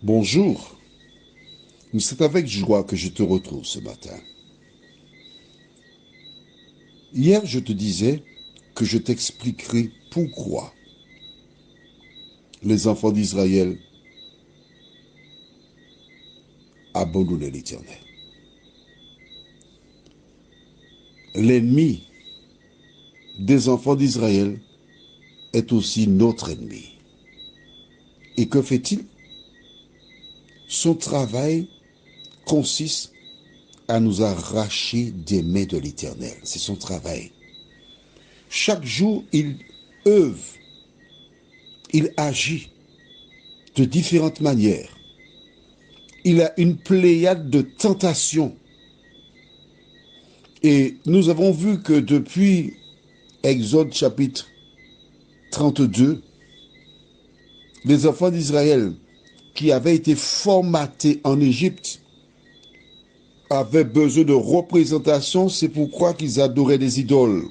Bonjour, c'est avec joie que je te retrouve ce matin. Hier, je te disais que je t'expliquerai pourquoi les enfants d'Israël abandonnaient l'Éternel. L'ennemi des enfants d'Israël est aussi notre ennemi. Et que fait-il? Son travail consiste à nous arracher des mains de l'Éternel. C'est son travail. Chaque jour, il œuvre, il agit de différentes manières. Il a une pléiade de tentations. Et nous avons vu que depuis Exode chapitre 32, les enfants d'Israël qui avaient été formatés en Égypte avaient besoin de représentation, c'est pourquoi qu'ils adoraient des idoles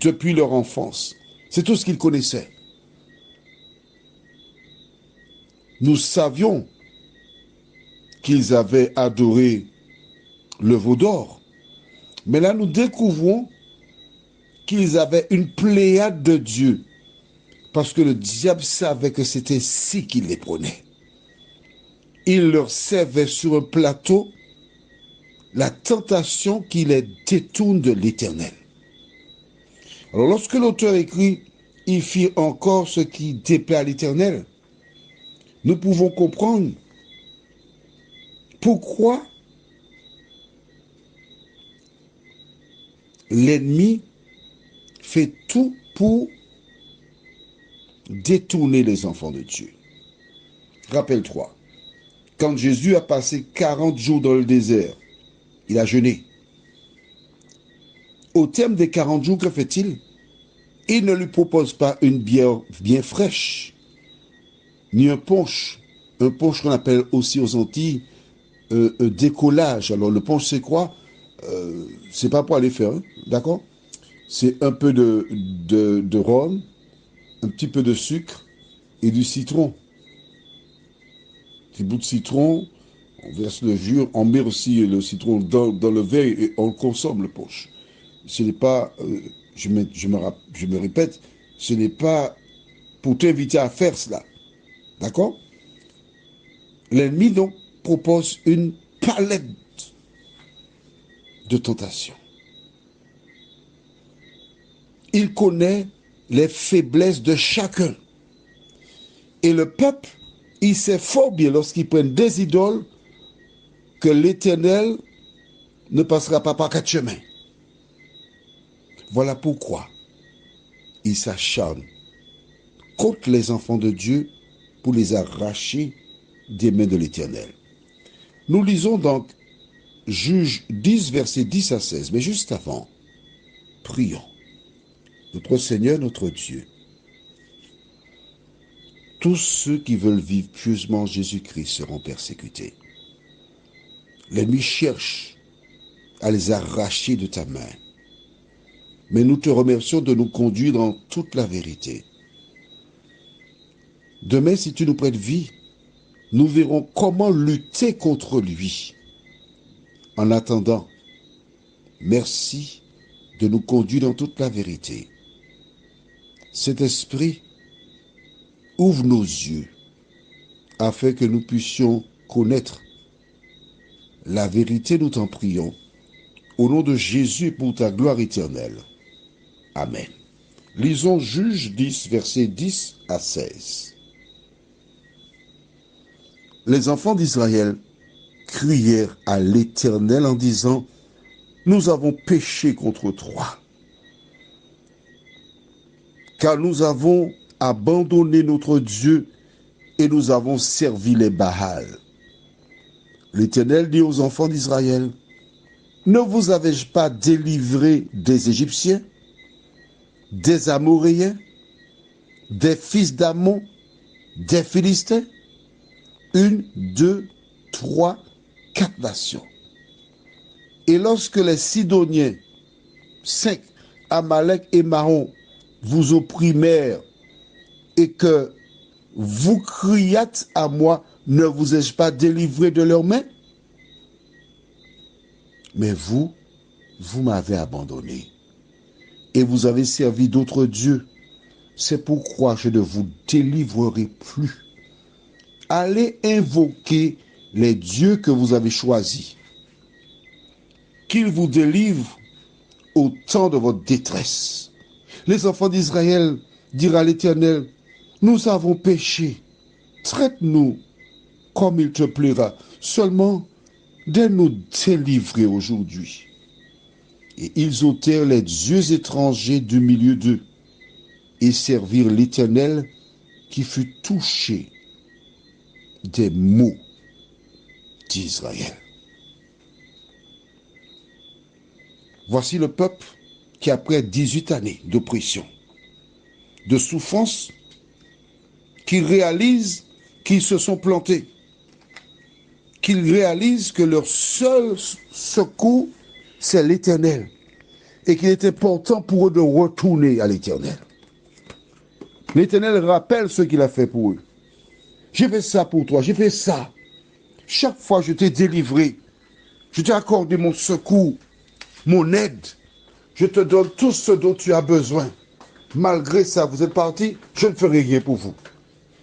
depuis leur enfance. C'est tout ce qu'ils connaissaient. Nous savions qu'ils avaient adoré le veau d'or, mais là nous découvrons qu'ils avaient une pléiade de dieux, parce que le diable savait que c'était ainsi qu'il les prenait. Il leur servait sur un plateau la tentation qui les détourne de l'Éternel. Alors lorsque l'auteur écrit « Il fit encore ce qui déplaît à l'Éternel », nous pouvons comprendre pourquoi l'ennemi fait tout pour détourner les enfants de Dieu. Rappelle-toi, quand Jésus a passé 40 jours dans le désert, il a jeûné. Au terme des 40 jours, que fait-il? Il ne lui propose pas une bière bien fraîche, ni un punch qu'on appelle aussi aux Antilles décollage. Alors le punch, c'est quoi? C'est pas pour aller faire, hein, d'accord? C'est un peu de rhum, un petit peu de sucre et du citron. Petit bout de citron, on verse le jus, on met aussi le citron dans le verre et on consomme le punch. Ce n'est pas, je me répète, ce n'est pas pour t'inviter à faire cela. D'accord? L'ennemi donc propose une palette de tentations. Il connaît les faiblesses de chacun. Et le peuple, il sait fort bien lorsqu'ils prennent des idoles que l'Éternel ne passera pas par quatre chemins. Voilà pourquoi il s'acharne contre les enfants de Dieu pour les arracher des mains de l'Éternel. Nous lisons donc Juge 10, versets 10 à 16. Mais juste avant, prions. Notre Seigneur, notre Dieu, tous ceux qui veulent vivre pieusement en Jésus-Christ seront persécutés. L'ennemi cherche à les arracher de ta main. Mais nous te remercions de nous conduire dans toute la vérité. Demain, si tu nous prêtes vie, nous verrons comment lutter contre lui. En attendant, merci de nous conduire dans toute la vérité. Cet esprit, ouvre nos yeux afin que nous puissions connaître la vérité, nous t'en prions. Au nom de Jésus, pour ta gloire éternelle. Amen. Lisons Juge 10, versets 10 à 16. Les enfants d'Israël crièrent à l'Éternel en disant, « Nous avons péché contre toi, car nous avons abandonné notre Dieu et nous avons servi les Baals. » L'Éternel dit aux enfants d'Israël, « Ne vous avais-je pas délivré des Égyptiens, des Amoréens, des fils d'Ammon, des Philistins? Une, deux, trois, quatre nations. Et lorsque les Sidoniens, 5, Amalek et Mahon, vous opprimèrent et que vous criâtes à moi, ne vous ai-je pas délivré de leurs mains? Mais vous m'avez abandonné et vous avez servi d'autres dieux. C'est pourquoi je ne vous délivrerai plus. Allez invoquer les dieux que vous avez choisis, qu'ils vous délivrent au temps de votre détresse. Les enfants d'Israël dirent à l'Éternel, nous avons péché, traite-nous comme il te plaira, seulement de nous délivrer aujourd'hui. Et ils ôtèrent les dieux étrangers du milieu d'eux et servirent l'Éternel qui fut touché des maux d'Israël. Voici le peuple qui, après 18 années d'oppression, de souffrance, qui réalisent qu'ils se sont plantés, qu'ils réalisent que leur seul secours, c'est l'Éternel, et qu'il est important pour eux de retourner à l'Éternel. L'Éternel rappelle ce qu'il a fait pour eux. J'ai fait ça pour toi, j'ai fait ça. Chaque fois, je t'ai délivré. Je t'ai accordé mon secours, mon aide. Je te donne tout ce dont tu as besoin. Malgré ça, vous êtes partis, je ne ferai rien pour vous.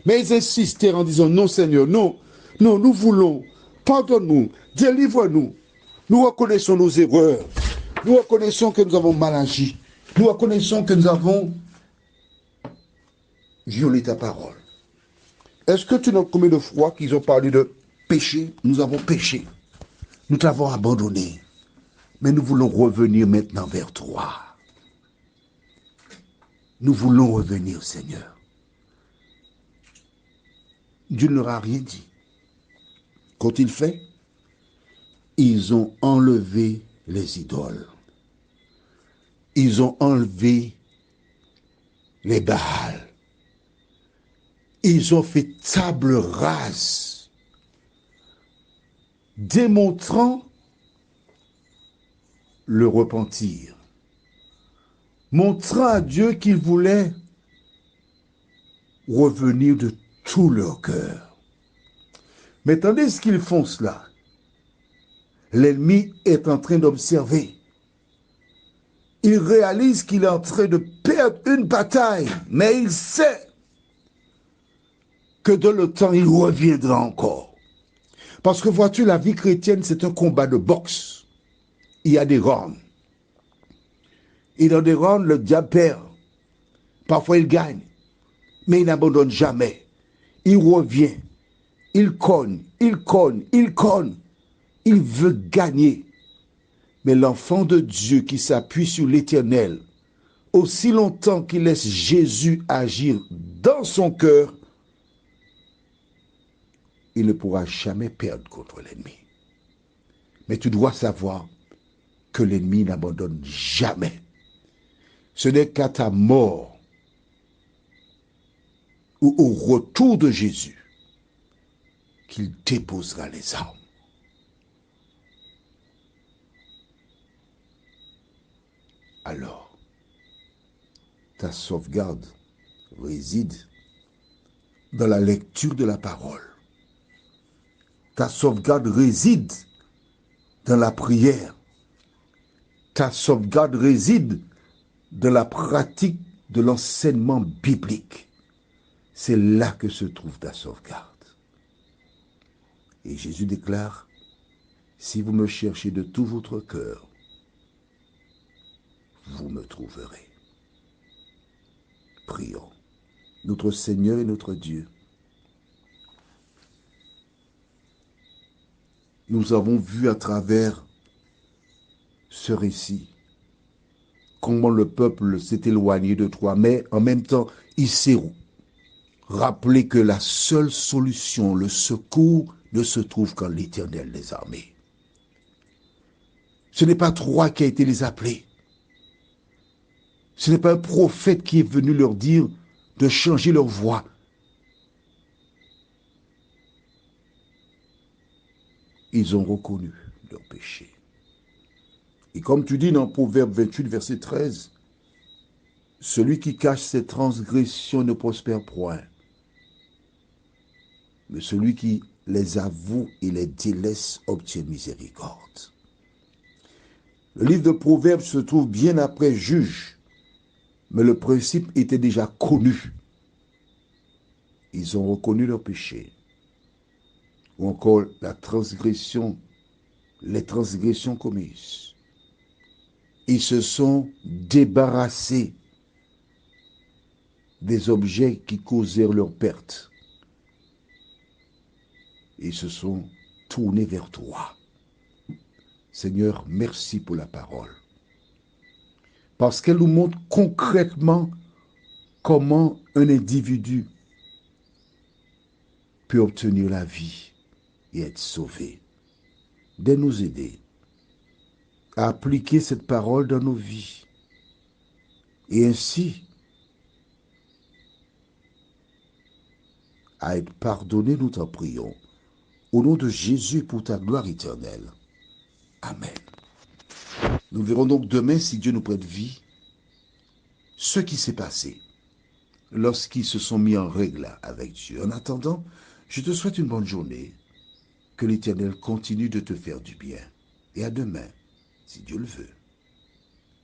Mais ils insistèrent en disant, non Seigneur, non, non, nous voulons, pardonne-nous, délivre-nous. Nous reconnaissons nos erreurs. Nous reconnaissons que nous avons mal agi. Nous reconnaissons que nous avons violé ta parole. Est-ce que tu notes combien de fois qu'ils ont parlé de péché? Nous avons péché. Nous t'avons abandonné. Mais nous voulons revenir maintenant vers toi. Nous voulons revenir, Seigneur. Dieu ne leur a rien dit. Qu'ont-ils fait? Ils ont enlevé les idoles. Ils ont enlevé les Baals. Ils ont fait table rase, démontrant le repentir, montrant à Dieu qu'ils voulaient revenir de tout leur cœur. Mais tandis qu'ils font cela, l'ennemi est en train d'observer. Il réalise qu'il est en train de perdre une bataille, mais il sait que dans le temps, il reviendra encore. Parce que vois-tu, la vie chrétienne, c'est un combat de boxe. Il y a des rounds. Et dans des rounds, le diable perd. Parfois, il gagne. Mais il n'abandonne jamais. Il revient. Il cogne, il cogne, il cogne. Il veut gagner. Mais l'enfant de Dieu qui s'appuie sur l'Éternel, aussi longtemps qu'il laisse Jésus agir dans son cœur, il ne pourra jamais perdre contre l'ennemi. Mais tu dois savoir que l'ennemi n'abandonne jamais. Ce n'est qu'à ta mort ou au retour de Jésus qu'il déposera les armes. Alors, ta sauvegarde réside dans la lecture de la parole. Ta sauvegarde réside dans la prière. Ta sauvegarde réside dans la pratique de l'enseignement biblique. C'est là que se trouve ta sauvegarde. Et Jésus déclare, si vous me cherchez de tout votre cœur, vous me trouverez. Prions. Notre Seigneur et notre Dieu, nous avons vu à travers ce récit comment le peuple s'est éloigné de toi, mais en même temps, il s'est rappelé que la seule solution, le secours, ne se trouve qu'en l'Éternel des armées. Ce n'est pas toi qui as été les appeler. Ce n'est pas un prophète qui est venu leur dire de changer leur voie. Ils ont reconnu leur péché. Et comme tu dis dans Proverbe 28, verset 13, celui qui cache ses transgressions ne prospère point, mais celui qui les avoue et les délaisse obtient miséricorde. Le livre de Proverbes se trouve bien après Juge, mais le principe était déjà connu. Ils ont reconnu leur péché, ou encore les transgressions commises. Ils se sont débarrassés des objets qui causèrent leur perte. Ils se sont tournés vers toi. Seigneur, merci pour la parole. Parce qu'elle nous montre concrètement comment un individu peut obtenir la vie et être sauvé. De nous aider à appliquer cette parole dans nos vies. Et ainsi, à être pardonné, nous t'en prions. Au nom de Jésus, pour ta gloire éternelle. Amen. Nous verrons donc demain, si Dieu nous prête vie, ce qui s'est passé lorsqu'ils se sont mis en règle avec Dieu. En attendant, je te souhaite une bonne journée. Que l'Éternel continue de te faire du bien. Et à demain, si Dieu le veut.